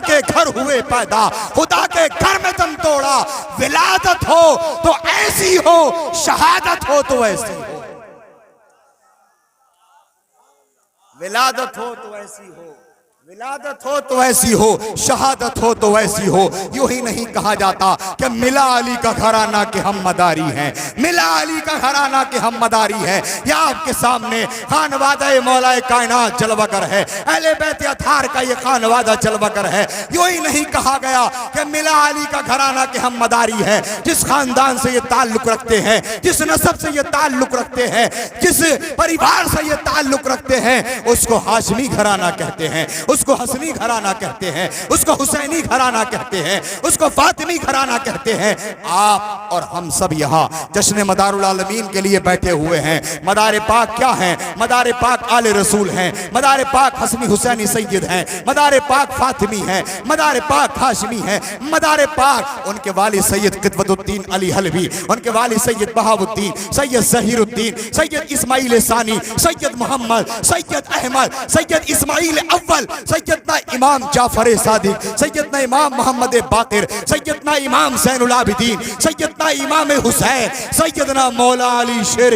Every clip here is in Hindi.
के घर हुए पैदा, खुदा के घर में दम तोड़ा। विलादत हो तो ऐसी हो, शहादत हो तो ऐसी हो। विलादत हो तो ऐसी हो, विलादत हो तो ऐसी हो, शहादत हो तो ऐसी हो। यूं ही नहीं कहा जाता कि मिला अली का घराना के हम मदारी हैं, मिला अली का घराना के हम मदारी हैं। या आपके सामने खानवादा मौलाए कायनात जलवागर है, अहले बैत अतार का ये खानवादा जलवागर है। यूं ही नहीं कहा गया कि मिला अली का घराना के हम मदारी हैं। जिस खानदान से ये ताल्लुक रखते हैं, जिस नस्ब से ये ताल्लुक रखते हैं, जिस परिवार से ये ताल्लुक रखते हैं, उसको हाशमी घराना कहते हैं, उसको हसनी घराना कहते हैं, उसको हुसैनी घराना कहते हैं, उसको फातिमी घराना कहते हैं। आप और हम सब यहाँ जश्न मदारुल आलमीन के लिए बैठे हुए हैं। मदार पाक क्या है? मदार पाक आले रसूल हैं, मदार पाक हसनी हुसैनी सैयद हैं, मदार पाक फातिमी हैं, मदार पाक हाशमी हैं, मदार पाक उनके वाली सैयद क़ितवतुद्दीन अली हलवी, उनके वाली सैयद बहाउद्दीन, सैयद ज़हीरुद्दीन, सैयद इस्माइल सानी, सैयद मोहम्मद, सैयद अहमद, सैयद इस्माइल अव्वल, सैयदना इमाम जाफर सादिक, सैयदना इमाम मोहम्मद बाकिर, सैयदना इमाम ज़ैनुल आबिदीन, सैयदना इमाम हुसैन, सैयदना मौला अली शेर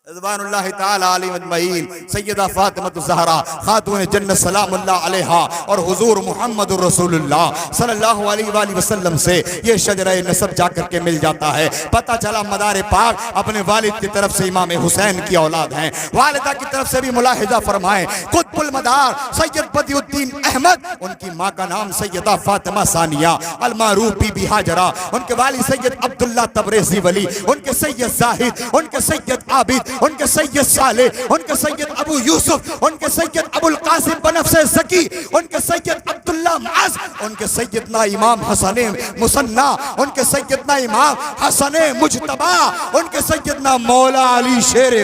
रिज़वानुल्लाह ताला अलैहिम अजमईन, सैयदा फातिमा ज़हरा खातून जन्नत सलामुल्लाह अलैहा और हुजूर मुहम्मदुर रसूलुल्लाह सल्लल्लाहु अलैहि वसल्लम से ये शजरा नसब जाकर के मिल जाता है। पता चला मदार पाक अपने वालिद की तरफ से इमाम हुसैन की औलाद हैं, वालिदा की तरफ से भी मुलाहिजा फरमाएं। कुतुबुल मदार सैयद बदियुद्दीन अहमद, उनकी माँ का नाम सैयदा फातिमा सानिया अल मारूफ बीबी हाजरा, उनके वालिद सैयद अब्दुल्ला तबरेज़ी वली, उनके सैयद जाहिद, उनके सैयद आबिद, उनके सैयद साले, उनके सैयद अबू यूसुफ, उनके सैयद अबुल कासिम बनफ़से ज़की, उनके सैयद अब्दुल्ला माज, उनके सैयदना इमाम हसने मुसन्ना, उनके सैयदना इमाम हसने मुजतबा, उनके सैयदना मौला अली शेर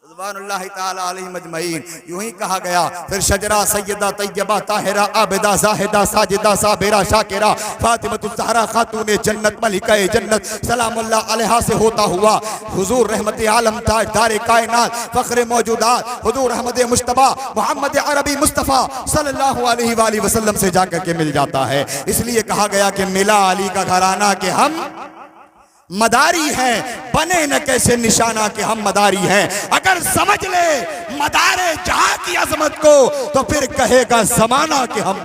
खुदा रिज़वानुल्लाह ताला अलैहिम अजमईन। यूं ही कहा गया फिर शजरा सैयदा तैयबा ताहिरा आबिदा जाहिदा साजिदा साबिरा शाकिरा फातिमा ज़हरा खातून जन्नत मलिका जन्नत सलामुल्लाह अलैहा से होता हुआ हुजूर रहमत आलम ताजदार कायनात फ़ख्र मौजूदात हुजूर अहमद मुश्तबा मोहम्मद अरबी मुस्तफ़ा सल्लल्लाहु अलैहि वसल्लम से जाकर के मिल जाता है। इसलिए कहा गया कि मिला अली का घराना के हम मदारी हैं, बने न कैसे निशाना के हम मदारी हैं। अगर समझ ले मदारे जहां की अजमत को तो फिर कहेगा जमाना के हम,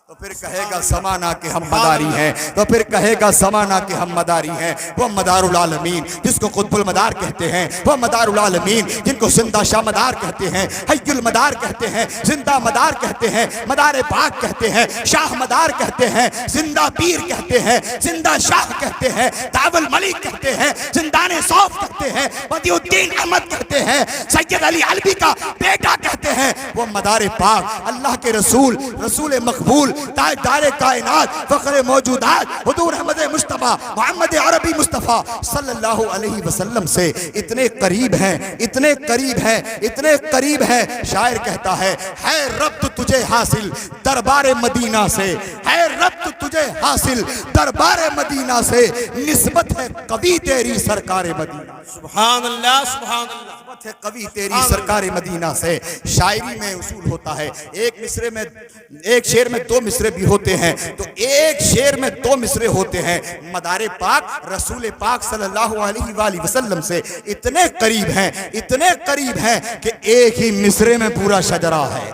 तो फिर कहेगा ज़माना के हम मदारी हैं, तो फिर कहेगा ज़माना के हम मदारी हैं। वो मदारुल आलमीन जिसको कुतुबुल मदार कहते हैं, वो मदारुल आलमीन जिनको जिंदा शाह मदार कहते हैं, हय्युल मदार कहते हैं, जिंदा मदार कहते हैं, मदार पाक कहते हैं, शाह मदार कहते हैं, जिंदा पीर कहते हैं, जिंदा शाह कहते हैं, दावुल मलिक कहते हैं, जिंदाने सौफ कहते हैं, बदियुद्दीन अहमद कहते हैं, सैयद अली अलवी का बेटा कहते हैं। वो मदार पाक अल्लाह के रसूल, रसूल मकबूल, ताजदार कायनात, फ़ख्र मौजूदात हुजूर अहमद मुस्तफ़ा मोहम्मद अरबी मुस्तफ़ा सल्लल्लाहु अलैहि वसल्लम से इतने करीब हैं, इतने करीब हैं, इतने करीब हैं। शायर कहता है रब्त तुझे हासिल दरबार मदीना से, है रब्त तुझे हासिल दरबार मदीना से, निस्बत है कवि तेरी सरकार मदीना। सुभान अल्लाह, सुभान अल्लाह। है कवि तेरी सरकार मदीना से। शायरी में उसूल होता है एक मिसरे में, एक शेर में दो मिसरे भी होते हैं, तो एक शेर में दो मिसरे होते हैं। मदारे पाक रसूल पाक सल्लल्लाहु अलैहि वसल्लम से इतने करीब हैं, इतने करीब हैं कि एक ही मिसरे में पूरा शजरा है,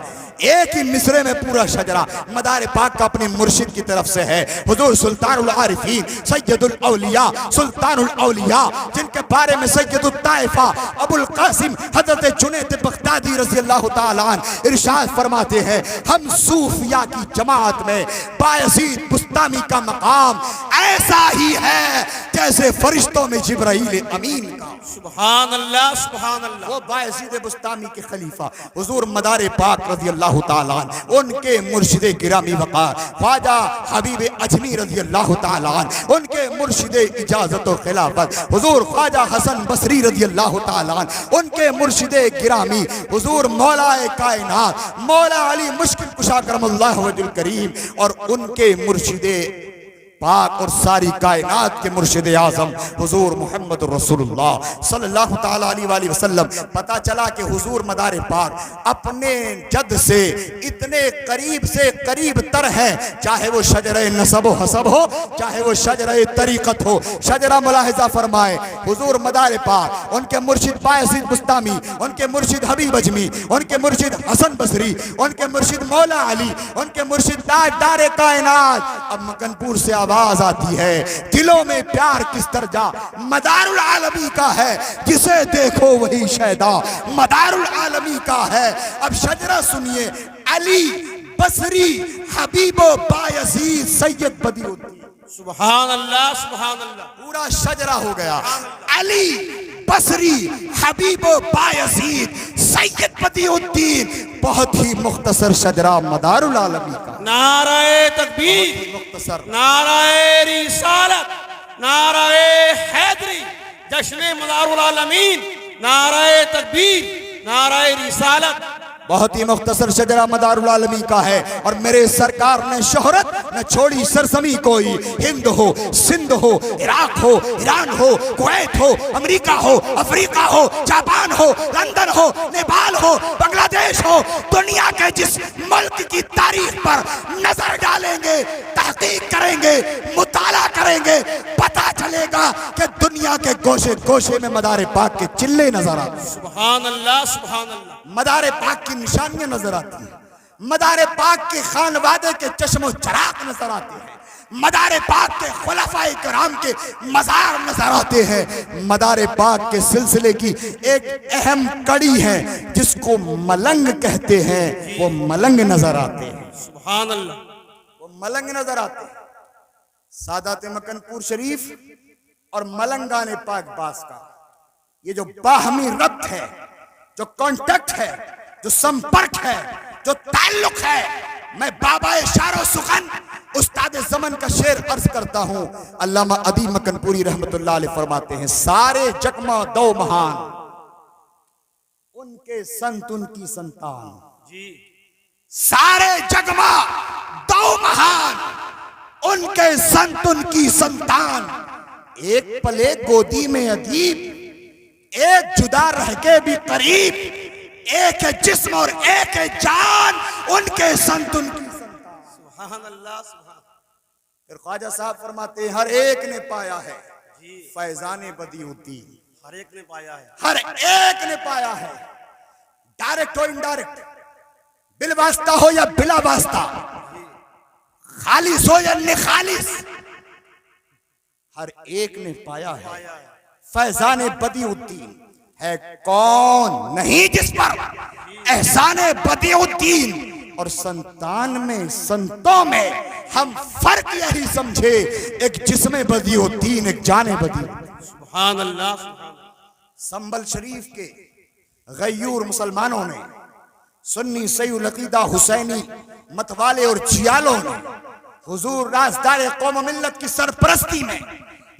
एक ही मिसरे में पूरा शजरा मदार पाक का अपने मुर्शिद की तरफ से है। हुजूर सुल्तानुल आरिफीन सैयदुल औलिया सुल्तानुल औलिया, जिनके बारे में सैयदुल ताइफा अबुल कासिम हजरत जुनैद बगदादी रज़ी अल्लाह ताला अन्हु इरशाद फरमाते हैं, हम सूफिया की जमात में बायज़ीद बुस्तामी का मकाम ऐसा ही है जैसे फरिश्तों में जिब्राइल अमीन का। सुभान अल्लाह, सुभान अल्लाह। वो बायज़ीद बुस्तामी के खलीफा हुजूर मदार पाक रज़ी अल्लाह ताला अन्हु, उनके मुर्शिदे गिरामी वक़ार ख्वाजा हबीब अजमी रज़ी अल्लाह ताला अन्हु, उनके मुर्शिदे इजाज़त और खिलाफत हुजूर ख्वाजा हसन बसरी रज़ी अल्लाह ताला अन्हु, उनके मुर्शिदे गिरामी हुजूर मौलाए कायनात मौला अली मुश्किल कुशा करमुल्लाह वजुल करीम, और उनके मुर्शिदे पाक और सारी कायनात के मुर्शिद आजम हुजूर मोहम्मद रसूलुल्लाह सल्लल्लाहु ताला अलैहि वसल्लम। पता चला कि हुजूर मदार पाक अपने जद से इतने करीब से करीब तर हैं, चाहे वो शजरे नसब हसब हो, चाहे वो शजरे तरीक़त हो। शजरा मुलाहिजा फरमाए, हुजूर मदार पाक, उनके मुर्शिद बायज़ीद बुस्तामी, उनके मुर्शिद हबीब अजमी, उनके मुर्शिद हसन बसरी, उनके मुर्शिद मौला अली, उनके मुर्शिद दारे कायनात। अब मकनपुर से आवाज आती है, दिलों में प्यार किस दर्जा मदारुल आलमी का है, जिसे देखो वही शैदा मदारुल आलमी का है। अब शजरा सुनिए, अली बसरी हबीबो बायज़ीद सैयद बदिउद्दीन। सुभान अल्लाह, सुभान अल्लाह। पूरा शजरा हो गया, अली बसरी हबीबो बायज़ीद सैयद बदिउद्दीन। बहुत ही मुख्तसर शजरा मदारुल आलमी का। नाराए तकबीर, मुख्तसर नाराए रिसालत, नाराए हैदरी, जश्न मदारुल आलमीन, नाराए तकबीर, नाराए रिसालत। बहुत ही मुख्तसर शजरा मदारुल आलमी का है। और मेरे सरकार ने शोहरत न छोड़ी सरजमी कोई, हिंद हो, सिंध हो, इराक हो, ईरान हो, कुवैत हो, अमेरिका हो, अफ्रीका हो, जापान हो, लंदन हो, नेपाल हो, बांग्लादेश हो। दुनिया के जिस मुल्क की तारीख पर नजर डालेंगे, तहकीक करेंगे, मुताला करेंगे, पता चलेगा कि दुनिया के गोशे गोशे में मदार पाक के चिल्ले नजर आते हैं। सुभान अल्लाह, सुभान अल्लाह। मदार पाक की निशानियां नजर आती हैं, मदार पाक के खानवादे के चश्मो चराग नजर आते हैं, मदार पाक के खुलफाए किराम के मजार नजर आते हैं। मदार पाक के सिलसिले की एक अहम कड़ी है जिसको मलंग कहते हैं, वो मलंग नजर आते हैं। सुभान अल्लाह, वो मलंग नजर आते हैं। सादात मकनपुर शरीफ और मलंगाने पाक बास का ये जो बाहमी रब्त है, जो कांटेक्ट है, जो संपर्क है, जो ताल्लुक है, मैं बाबा इशारो सुखन उस्ताद ज़मन का शेर अर्ज करता हूं। अल्लामा अदी मकनपुरी रहमतुल्लाह अलैह फरमाते हैं, सारे जगमा दो महान, उनके संत उनकी संतान। जी, सारे जगमा दो महान, उनके संत उनकी संतान। एक पले गोदी में अदीब, एक जुदा रह के भी करीब, एक है जिस्म और एक है जान, उनके संत उनकी संतान। सुभान अल्लाह, सुभान। फिर ख्वाजा साहब फरमाते हैं, हर एक ने पाया है फैजाने बदिउद्दीन। हर एक ने पाया है, हर एक ने पाया है, डायरेक्ट हो इनडायरेक्ट, बिल वास्ता हो या बिला वास्ता, खालिस हो या निखालिस, हर एक ने पाया है फैजाने बदिउद्दीन। है कौन नहीं जिस पर एहसाने बदिउद्दीन। और संतान में, संतों में हम फर्क यही समझे, एक जिस्म बदिउद्दीन, एक जाने बदिउद्दीन। सुभान अल्लाह, सुभान। संबल शरीफ के गयूर मुसलमानों ने, सुन्नी सैयुल अकीदा हुसैनी मतवाले और जियालों ने हुजूर राजदार कौम मिल्लत की सरपरस्ती में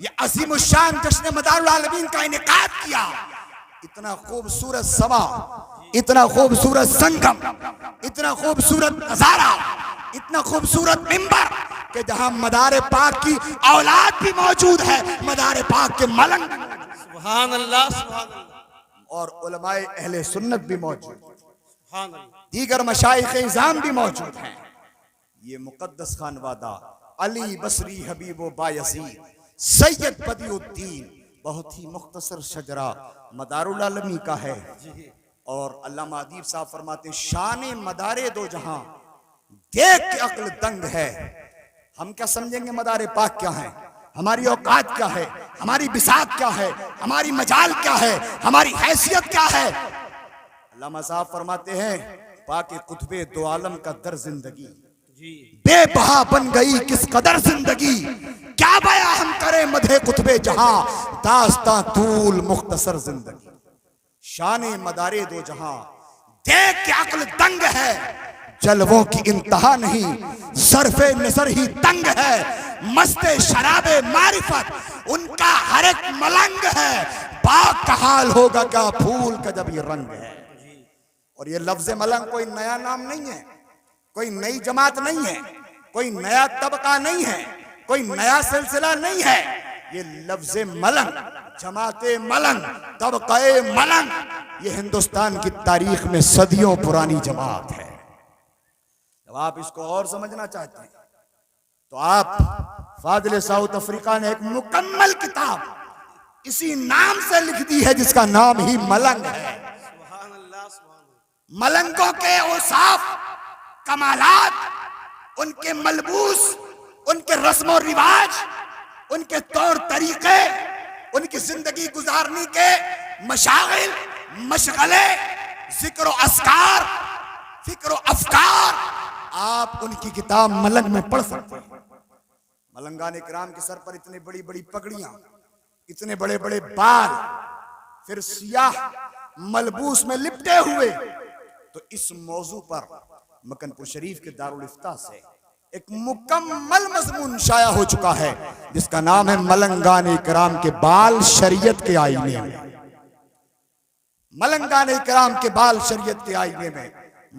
ये अजीम शान जश्न मदारुल आलमीन का इनेकाद किया। इतना खूबसूरत समा, इतना खूबसूरत संगम, इतना खूबसूरत नजारा, इतना खूबसूरत मिंबर कि जहां मदार पाक की औलाद भी मौजूद है, मदार पाक के मलंग, सुभान अल्लाह, सुभान अल्लाह। और उलमाए अहले सुन्नत भी मौजूद, सुभान अल्लाह। दीगर मशाइख इज़ाम भी मौजूद हैं। ये मुकद्दस खानवादा अली बसरी हबीबो बायज़ीद सैयद बदिउद्दीन बहुत ही मुख्तसर शजरा मदारुल आलमी का है। और अल्लामा अदीब साहब फरमाते, शान मदारे दो जहां देख के अक्ल दंग है। हम क्या समझेंगे मदारे पाक क्या है, हमारी औकात क्या है, हमारी बिसात क्या है, हमारी मजाल क्या है, हमारी हैसियत क्या है। अल्लामा साहब फरमाते हैं, पाक कुतुबे दो आलम का दर जिंदगी बेबहा बन गई किस कदर जिंदगी, क्या बया हम करें मधे कुतुबे जहां, दास्तां तूल मुख्तसर जिंदगी। शाने मदारे दो जहां देख के अक्ल दंग है, जलवों की इंतहा नहीं, सरफे नजर ही तंग है, मस्ते शराबे मारिफत उनका हर एक मलंग है, बाग का हाल होगा क्या फूल का जब ये रंग है। और ये लफ्ज मलंग कोई नया नाम नहीं है, कोई नई जमात नहीं है, कोई नया तबका नहीं है, कोई नया सिलसिला नहीं है। ये लफ्ज़ मलंग, जमाते मलंग, तबक़े मलंग, ये हिंदुस्तान की तारीख में सदियों पुरानी जमात है। जब आप इसको और समझना चाहते हैं तो आप फाजिल साउथ अफ्रीका ने एक मुकम्मल किताब इसी नाम से लिख दी है जिसका नाम ही मलंग है। सुभान अल्लाह, सुभान अल्लाह। मलंगों के औसाफ, कमालात, उनके मलबूस, उनके रस्म रिवाज, उनके तौर तरीके, उनकी जिंदगी गुजारने के मशागिल, मशगले, जिक्र अस्कार, फिक्र अफकार, आप उनकी किताब मलंग में पढ़ सकते हैं। मलंगान इकराम के सर पर इतनी बड़ी बड़ी पगड़ियां, इतने बड़े बड़े बाल, फिर सियाह मलबूस में लिपटे हुए। तो इस मौजू पर मकनपुर शरीफ के दारुल इफ्ता से एक मुकम्मल मजमून शाया हो चुका है जिसका नाम है मलंगान इकराम के बाल शरीयत के आईने में। मलंगान इकराम के बाल शरीयत के आईने में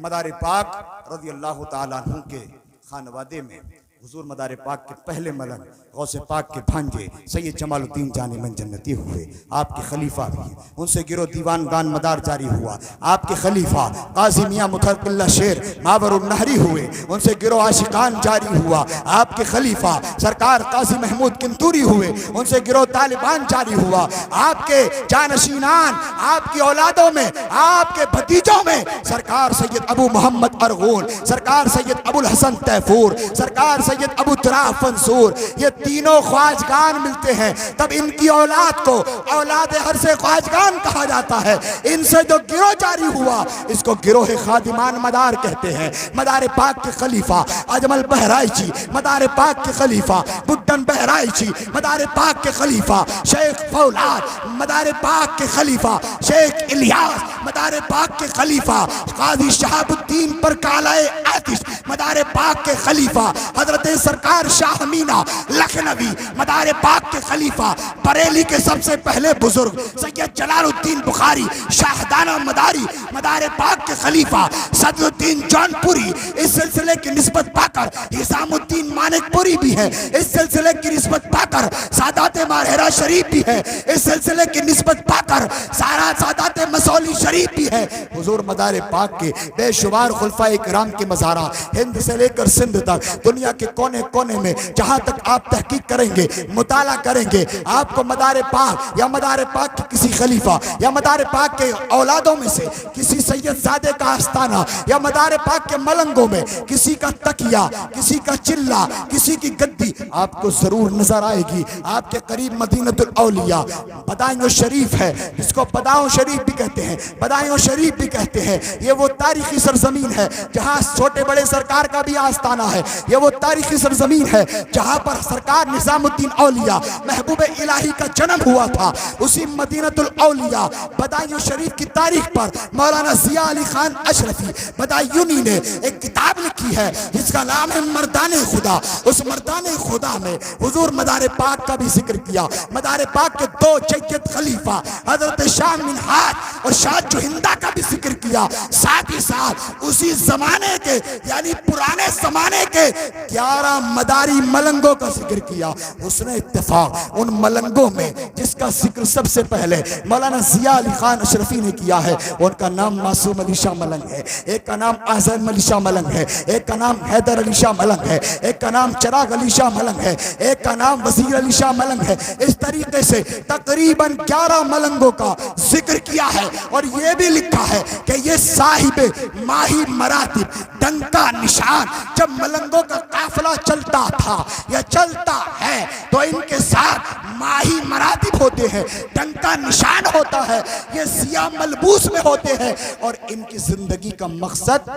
मदार पाक रज़ी अल्लाह ताला अन्हु के खानवादे में हुजूर मदार पाक के पहले मलंग गौसे पाक के भांजे सैयद जमालुद्दीन जाने मन जन्नती हुए। आपके खलीफा भी, उनसे गिरो दीवान गान मदार जारी हुआ। आपके खलीफा काजी मियां मुतरकिल्ला शेर मावरुन नहरी हुए, उनसे गिरो आशिकान जारी हुआ। आपके खलीफा सरकार काजी महमूद किंतूरी हुए, उनसे गिरो तालिबान जारी हुआ। आपके जानशीनान, आपकी औलादों में, आपके भतीजों में सरकार सैयद अबू मोहम्मद अरगोन, सरकार सैयद अबुल हसन तैफूर, सरकार सैयद अबू तुराफ मंसूर, ये तीनों ख्वाजगान मिलते हैं। तब इनकी औलाद को औलाद हर से ख्वाजगान कहा जाता है। इनसे जो गिरोह जारी हुआ इसको गिरोह खादिमान मदार कहते हैं। मदार पाक के खलीफा अजमल बहराइची, मदार पाक के खलीफा बुड्ढन बहराइची, मदार पाक के खलीफा शेख फौलाद, मदार पाक के खलीफा शेख इलियास, मदार पाक के खलीफा काजी शहाबुद्दीन पर कालाए आतिश, मदार पाक के खलीफा हजरत सरकार शाह मीना लखनवी, मदार पाक के खलीफा बरेली के सबसे पहले बुजुर्ग सैयद जलालुद्दीन बुखारी शाहदाना मदारी, मदार पाक के खलीफा सदरुद्दीन जौनपुरी, इस सिलसिले की निस्बत पाकर हिसामुद्दीन मानिकपुरी भी है, इस सिलसिले की निस्बत पाकर सादात मारहरा शरीफ भी है, इस सिलसिले की निस्बत पाकर सारा सादात मसौली शरीफ भी है। हुजूर मदार पाक के बेशुमार खुलफा इकराम के मज़ारा हिंद से लेकर सिंध तक दुनिया के कोने कोने में जहां तक आप तहकीक करेंगे, मुताला करेंगे, आपको मदार पाक या मदार पाक के किसी खलीफा या मदार पाक के औलादों में से किसी सैयद ज़ादे का आस्ताना या मदार पाक के मलंगों में किसी का तकिया, किसी का चिल्ला, किसी की गद्दी आपको जरूर नजर आएगी। आपके करीब मदीनतुल औलिया बदायूं शरीफ है, जिसको बदायूं शरीफ भी कहते हैं, बदायूं शरीफ भी कहते हैं। ये वो तारीखी सरजमीन है जहाँ छोटे बड़े सरकार का भी आस्ताना है। ये वो तारीखी सरजमीन है जहाँ पर सरकार निजामुद्दीन औलिया महबूब इलाही का जन्म हुआ था। उसी मदीनतुल औलिया बदायूं शरीफ की तारीख पर मौलाना जिया अली खान अशरफी बदायूनी ने एक किताब लिखी है जिसका नाम है मर्दाने खुदा। उस मर्दाने खुदा में हुजूर मदार पाक का भी जिक्र किया। मदार पाक के दो जय्यद खलीफा हजरत शाह मिनहाज और शाह जुहिंदा का भी जिक्र किया। साथ ही साथ उसी जमाने के यानी पुराने जमाने के 11 मदारी मलंगों का जिक्र किया। उसने इत्तेफाक उन मलंगों में जिसका जिक्र सबसे पहले मौलाना जिया अली खान अशरफी ने किया है, उनका नाम मासूम अली शाह मलंग है, एक का नाम आज़म अली शाह मलंग है, एक का नाम हैदर अली शाह मलंग है, एक का नाम चिराग अली शाह मलंग है, एक का नाम वजीर अली शाह मलंग है। इस तरीके से तकरीबन 11 मलंगों का जिक्र किया है और यह भी लिखा है कि ये साहिब माही मरातिब डंका निशान, जब मलंगों का काफिला चलता था या चलता है तो इनके साथ माही मरातिब होते हैं, डंका निशान होता है, ये सिया मलबूस में होते हैं और इनकी जिंदगी का मकसद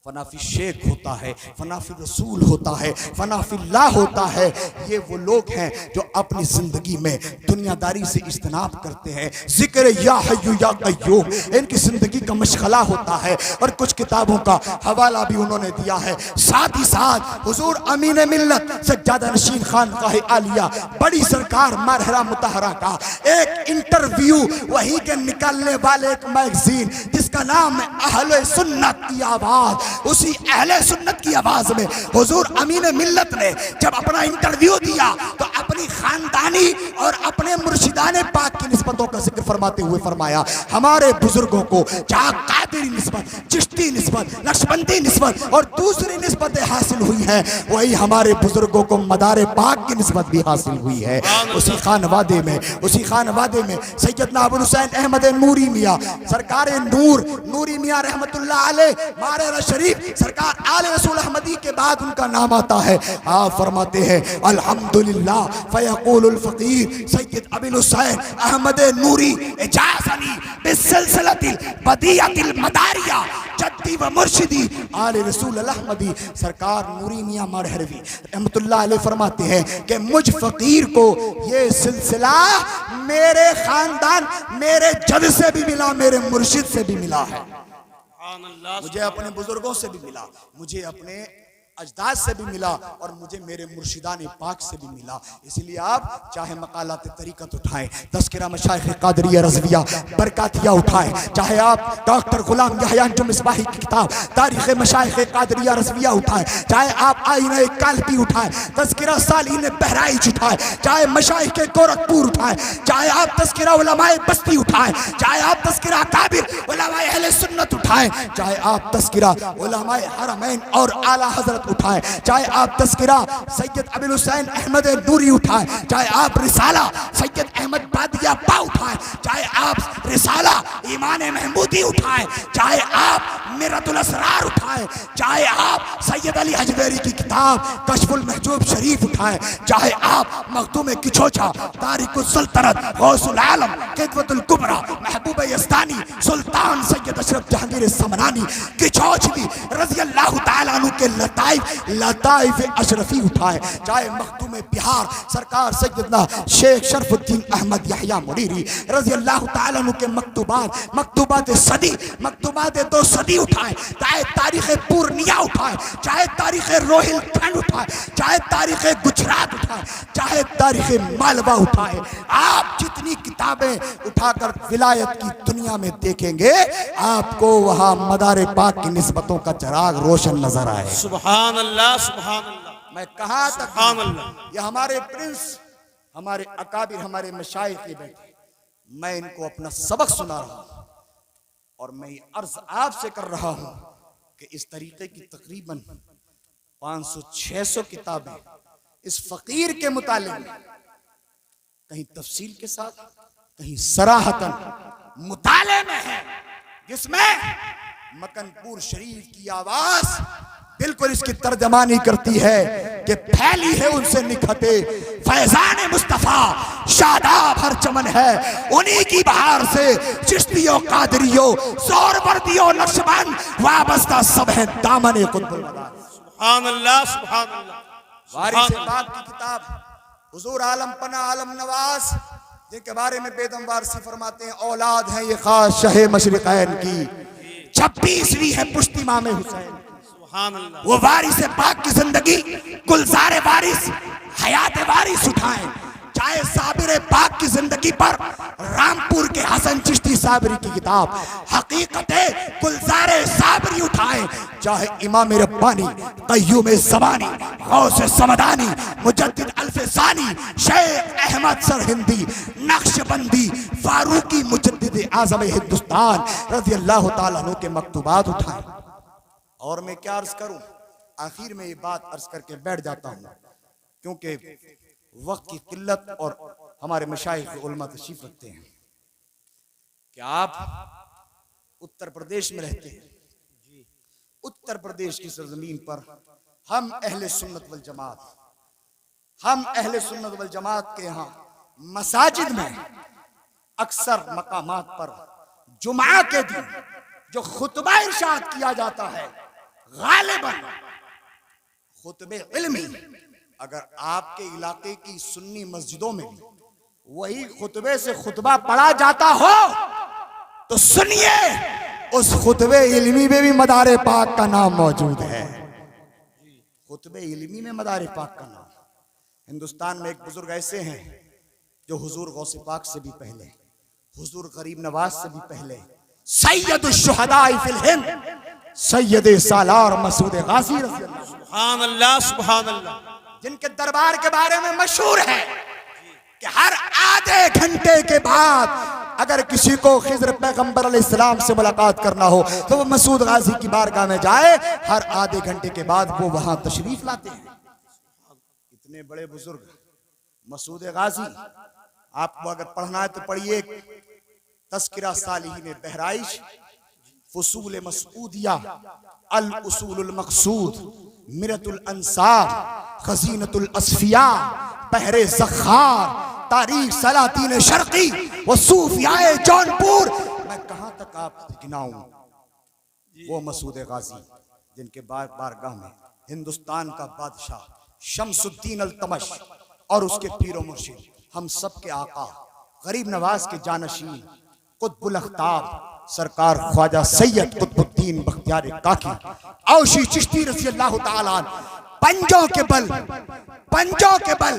फनाफी शेख होता है, फनाफी रसूल होता है, फनाफिल्लाह होता है। ये वो लोग हैं जो अपनी जिंदगी में दुनियादारी से इज्तनाब करते हैं। जिक्र या हय्यु या कय्यूम इनकी जिंदगी का मशगला होता है और कुछ किताबों का हवाला भी उन्होंने दिया है। साथ ही साथ हुजूर अमीन मिल्लत सज्जादा नशीन खानकाह आलिया बड़ी सरकार मरहरा मुतहरा का एक इंटरव्यू वहीं के निकलने वाले एक मैगजीन जिसका नाम है अहले सुन्नत की आवाज, उसी अहले सुन्नत की आवाज में हुजूर अमीन मिल्लत ने जब अपना इंटरव्यू दिया तो अपनी खानदानी और अपने मुर्शिदाने पाक की निस्बतों का जिक्र फरमाते हुए फरमाया, हमारे बुजुर्गों को जहाँ कादरी निस्बत, चिश्ती निस्बत, नक्शबंदी निस्बत और दूसरी निस्बतें हासिल हुई हैं, वही हमारे बुजुर्गों को मदारे पाक की निस्बत भी हासिल हुई है। उसी खानवादे में सैयदना अबुल हुसैन अहमद नूरी मियाँ सरकार नूरी मियाँ रहमतुल्लाह अलैह मारेरा शरीफ सरकार आले रसूल अहमदी के बाद उनका नाम आता है। आप फरमाते हैं अल्हम्दुलिल्लाह फयक़ूलुल फ़क़ीर सैयद अबुल हुसैन अहमद नूरी इजाज़नी बिसिलसिलतिल बदियतिल मदारिया जद्दी व मुर्शिदी आले रसूल अहमदी सरकार नूरी मियाँ मरहरवी रहमतुल्लाह अलैह फरमाते हैं कि मुझ फकीर को ये सिलसिला मेरे खानदान, मेरे जद से भी मिला, मेरे मुर्शिद से भी मिला है, मुझे अपने बुजुर्गों से भी मिला, मुझे अपने अजदाद से भी मिला और मुझे मेरे मुर्शिदान पाक से भी मिला। इसलिए आप चाहे मकालात तरीक़त उठाएं, तज़किरा मशाइख़ क़ादरिया रज़विया बरकातिया उठाएं, चाहे आप डॉक्टर गुलाम यहया जो मिसबाही की किताब तारीख़ मशाइख़ क़ादरिया रज़विया उठाएं, चाहे आप आईने काल्पी उठाएं, तज़किरा सालीन बहराइच उठाएं, चाहे मशाइख़ गोरखपुर उठाएं, चाहे आप तज़किरा उलमाए बस्ती उठाएं, चाहे आप तज़किरा काबिर उलमाए अहले सुन्नत उठाएं, चाहे आप तज़किरा उलमाए हरमैन और आला हज़रत उठाएं, चाहे आप तज़किरा सैयद अबुल हुसैन अहमद नूरी उठाएं, चाहे आप रिसाला सैयद अहमद बादिया बा उठाएं, चाहे आप रिसाला ईमान महमूदी उठाएं, चाहे आप मिरतुल असरार उठाएं, चाहे आप सैयद अली हजवेरी की किताब कश्फुल महजूब शरीफ उठाएं, चाहे आप मखदूम किचोचा तारिकुल सल्तनत गौसुल आलम क़िदवतुल कुबरा महबूब यज़दानी सुल्तान सैयद अशरफ जहांगीर समनानी किचौचवी रज़ियल्लाहु ताला अन्हु के लताइफ अशरफी उठाए, चाहे मखदूम बिहार सरकार सैयदना शेख शरफुद्दीन अहमद यहया मुनीरी रज़ियल्लाहु ताला अन्हु के मकतूबात सदी मकतूबात दो सदी उठाए, चाहे तारीख़ पूर्णिया उठाए, चाहे तारीख़ रोहिलखंड उठाए, चाहे तारीख़ गुजरात उठाए, चाहे तारीख़ मालवा उठाए, आप जितनी किताबें उठाकर विलायत की दुनिया में देखेंगे आपको वहाँ मदारे पाक की निस्बतों का चिराग रोशन नजर आए। सुभान अल्लाह, सुभान अल्लाह। मैं कहाँ तक सुभान अल्लाह। ये हमारे प्रिंस, हमारे अकाबिर, हमारे मशाइख के बेटे, मैं इनको अपना सबक सुना रहा हूँ और मैं ये अर्ज आपसे कर रहा हूँ कि इस तरीके की तकरीबन 500-600 किताबें इस फकीर के मुतालिक कहीं तफसील के साथ, कहीं सराहतन मुताले में है, जिसमें मकनपुर शरीफ की आवाज बिल्कुल इसकी तर्जमानी करती है कि फैली है उनसे निखते फैजान मुस्तफा शादाब हर चमन है, उन्हीं की बहार से चिश्तियों कादरियों जोर वर्दियों नक्शबंद वाबस्ता सब है दामन कुतुब सुभान अल्लाह, सुभान अल्लाह। वारिस बाग की किताब हुजूर आलम पना आलम नवाज जिनके बारे में बेदम वारसी फरमाते हैं औलाद हैं ये खास शहे मशरिकैन की, 26वीं है पुश्ती इमाम हुसैन। सुभान अल्लाह। वो वारिस पाक की जिंदगी गुलजार वारिस हयात वारिस उठाएं, चाहे साबिर पाक की जिंदगी पर रामपुर के हसन चिश्ती साबरी की किताब हकीकत गुलजार साबरी उठाएं, चाहे इमाम रब्बानी क़य्यूम ज़मानी गौस समदानी मुजद्दिद अल्फसानी शेख अहमद सरहिंदी नक्शबंदी फारूकी मुजद्दिद आज़म हिंदुस्तान रज़ियल्लाहु ताला अन्हु के मकतूबात उठाएं। और मैं क्या अर्ज करूं, आखिर में ये बात अर्ज करके बैठ जाता हूं क्योंकि वक्त की किल्लत और हमारे मशाइख उलमा तशरीफ रखते हैं कि आप उत्तर प्रदेश में रहते हैं। उत्तर प्रदेश की सरजमीन पर हम अहले सुन्नत वल जमात के यहाँ मसाजिद में अक्सर मकामात पर जुमा के दिन जो खुतबा इरशाद किया जाता है गालिबन खुतबे इल्मी, अगर आपके इलाके की सुन्नी मस्जिदों में वही खुतबे से खुतबा पढ़ा जाता हो तो सुनिए उस खुतबे इल्मी में भी मदारे पाक का नाम मौजूद है। खुतबे इल्मी में मदारे पाक का नाम। हिंदुस्तान में एक बुजुर्ग ऐसे हैं जो हुजूर गौसे पाक से भी पहले, हुजूर गरीब नवाज से भी पहले, सैयदुश शुहदा फिल हिंद सैयद सालार मसूद गाजी रज़ी अल्लाह, सुभान अल्लाह सुभान अल्लाह। जिनके दरबार के बारे में मशहूर है कि हर आधे घंटे के बाद अगर किसी को खिज़्र पैगंबर अलैहिस्सलाम से मुलाकात करना हो तो वो मसूद गाजी की बारगाह में जाए, हर आधे घंटे के बाद वो वहां तशरीफ लाते हैं। इतने बड़े बुजुर्ग मसूद गाजी, आपको अगर पढ़ना है तो पढ़िए तज़किरा सालिहीन बहराइश, फुसूल मसऊदिया, अल उसूलुल मक़सूद, मिरतुल अंसार, खज़ीनतुल असफिया, बहरे ज़ख़्ख़ार, तारीख सलातीन शर्क़ी व सूफियाए जौनपुर। मैं कहां तक आप गिनाऊं वो मसूद गाजी जिनके बारगाह में हिंदुस्तान का बादशाह शम्सुद्दीन अल्तमश और उसके पीरो मुर्शिद, हम सब के आका, गरीब नवाज के जानशीन, कुतुबुल अख्ताब सरकार ख्वाजा सैयद कुतुबुद्दीन बख्तियार काकी औशी चिश्ती रज़ी अल्लाह ताला पंजों के बल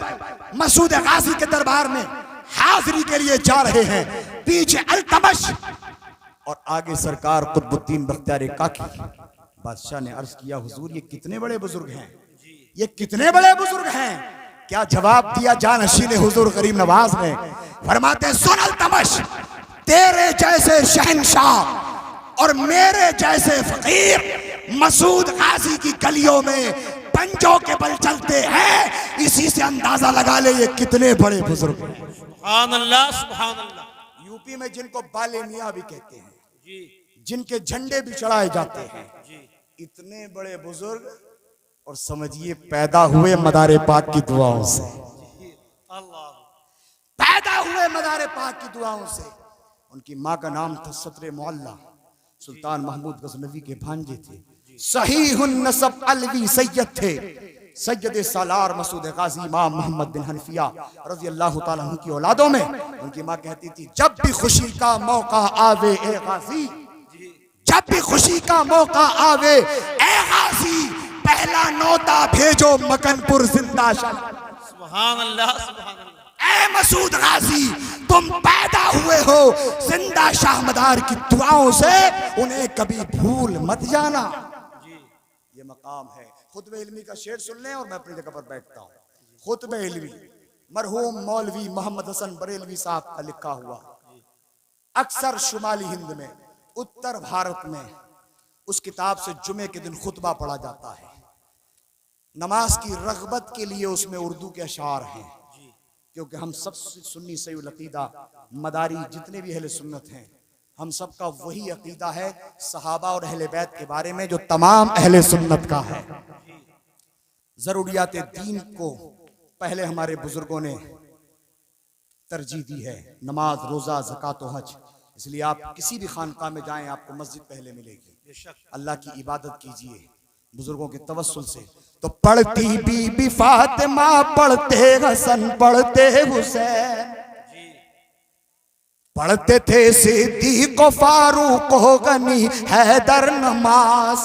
मसूद गाजी के दरबार में हाजिरी के लिए जा रहे हैं। पीछे अल्तमश और आगे सरकार कुतुबुद्दीन बख्तियार काकी। बादशाह ने अर्ज किया, हुजूर ये कितने बड़े बुजुर्ग हैं, ये कितने बड़े बुजुर्ग हैं। क्या जवाब दिया जानशीन हुजूर गरीब नवाज ने? फरमाते, सुन अल्तमश, तेरे जैसे शहंशाह और मेरे जैसे फकीर मसूद गाजी की गलियों में पंजों के बल चलते हैं, इसी से अंदाजा लगा ले ये कितने बड़े बुजुर्ग हैं। सुभान अल्लाह सुभान अल्लाह। यूपी में जिनको बाले मियां भी कहते हैं, जी जिनके झंडे भी चढ़ाए जाते हैं, जी। इतने बड़े बुजुर्ग, और समझिए पैदा हुए मदारे पाक की दुआओं से, अल्लाह। पैदा हुए मदारे पाक की दुआओं से। उनकी माँ का नाम था सदर मुअल्ला, सुल्तान महमूद गजनवी के भांजे थे, सहीहुन नसब अलवी सैयद थे, सैयद सालार मसूद गाजी इमाम मोहम्मद बिन हनफिया रज़ी अल्लाह ताला अन्हु की औलादों में। उनकी माँ कहती थी, जब भी खुशी का मौका आवे ए गाजी, जब भी खुशी का मौका आवे ए गाजी, पहला नोता भेजो मकनपुर जिंदा शाह। सुभान अल्लाह सुभान अल्लाह। ए मसूद गाजी, तुम पैदा हुए हो जिंदा शाहमदार की दुआओं से, उन्हें कभी भूल मत जाना। ये मकाम है। खुतबे इल्मी का शेर सुन लें और मैं अपनी जगह पर बैठता हूँ। खुतबे इल्मी मरहूम मौलवी मोहम्मद हसन बरेलवी साहब का लिखा हुआ, अक्सर शुमाली हिंद में, उत्तर भारत में उस किताब से जुमे के दिन खुतबा पढ़ा जाता है। नमाज की रग़बत के लिए उसमें उर्दू के अशार हैं, क्योंकि हम सब सुन्नी सही अकीदा मदारी जितने भी अहले सुन्नत हैं, हम सब का वही अकीदा है सहाबा और अहले बैत के बारे में जो तमाम अहले सुन्नत का है। ज़रूरियात दीन को पहले हमारे बुजुर्गों ने तरजीह दी है, नमाज, रोज़ा, ज़कात व हज। इसलिए आप किसी भी खानका में जाएं, आपको मस्जिद पहले मिलेगी। अल्लाह की इबादत कीजिए बुजुर्गों के तवस्सुल से। तो पढ़ती बीबी फातिमा, पढ़ते हसन, पढ़ते हुसैन, पढ़ते थे सिद्दीक़ को, फारूक को, गनी हैदर नमाज,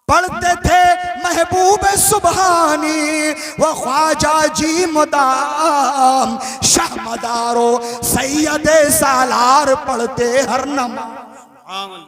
पढ़ते थे महबूब सुबहानी व ख्वाजा जी मुदाम, शाह मदारो सैयद सालार, पढ़ते हर नमाज।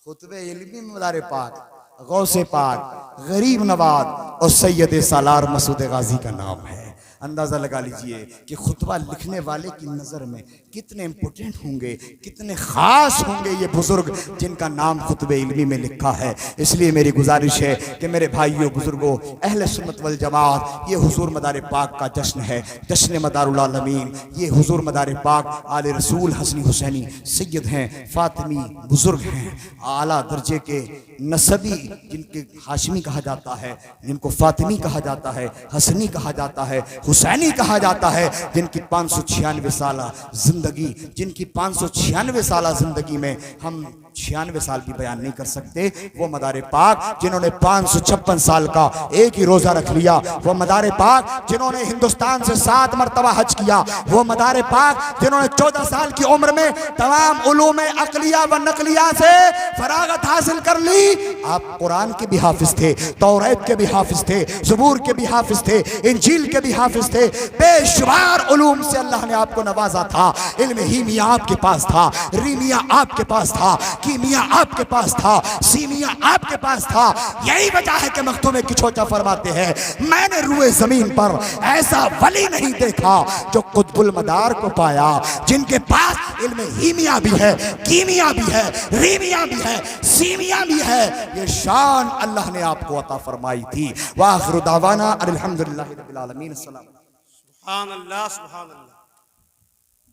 खुतबे इल्मी मदारे पाक, गौसे पाक, गरीब नवाज और सैयद सालार मसूद गाजी का नाम है। अंदाजा लगा लीजिए कि खुतबा लिखने वाले की नज़र में कितने इंपोर्टेंट होंगे, कितने खास होंगे ये बुजुर्ग जिनका नाम खुतबे इल्मी में लिखा है। इसलिए मेरी गुजारिश है कि मेरे भाइयों बुजुर्गों, अहले सुन्नत वल जमात, ये हुजूर मदार पाक का जश्न है, जश्न मदारुल आलमीन। ये हुजूर मदार पाक आले रसूल हसनी हुसैनी सैयद हैं, फातिमी बुजुर्ग हैं, आला दर्जे के नसबी, जिनके हाशमी कहा जाता है, जिनको फातिमी कहा जाता है, हसनी कहा जाता है, हुसैनी कहा जाता है, जिनकी 596 साल जिंदगी, जिनकी 596 साल जिंदगी में हम 96 साल भी बयान नहीं कर सकते। वो मदार पाक जिन्होंने 556 साल का एक ही रोजा रख लिया, वो मदार पाक जिन्होंने हिंदुस्तान से 7 मरतबा हज किया, वो मदार पाक जिन्होंने 14 साल की उम्र में तमाम उलूम अक़लिया व नक़लिया से फरागत हासिल कर ली। आप कुरान के भी हाफिज थे, तौरात के भी हाफिज थे, ज़बूर के भी हाफिज थे, इंजील के भी हाफिज हाफिज थे, बेशुमार उलूम से अल्लाह ने आपको नवाजा था। इल्म हीमिया आपके पास था, रीमिया आपके पास था, कीमिया आपके पास था, सीमिया आपके पास था। यही वजह है कि मखदूम किचोचा फरमाते हैं, मैंने रूए जमीन पर ऐसा वली नहीं देखा जो कुतुबुल मदार को पाया, जिनके पास इल्म हीमिया भी है, कीमिया भी है, रीमिया भी है, सीमिया भी है। ये शान अल्लाह ने आपको अता फरमाई थी। वाखिरु दावाना अल्हम्दुलिल्लाहि रब्बिल आलमीन। सुभान अल्लाह, सुभान अल्लाह,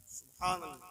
सुभान अल्लाह।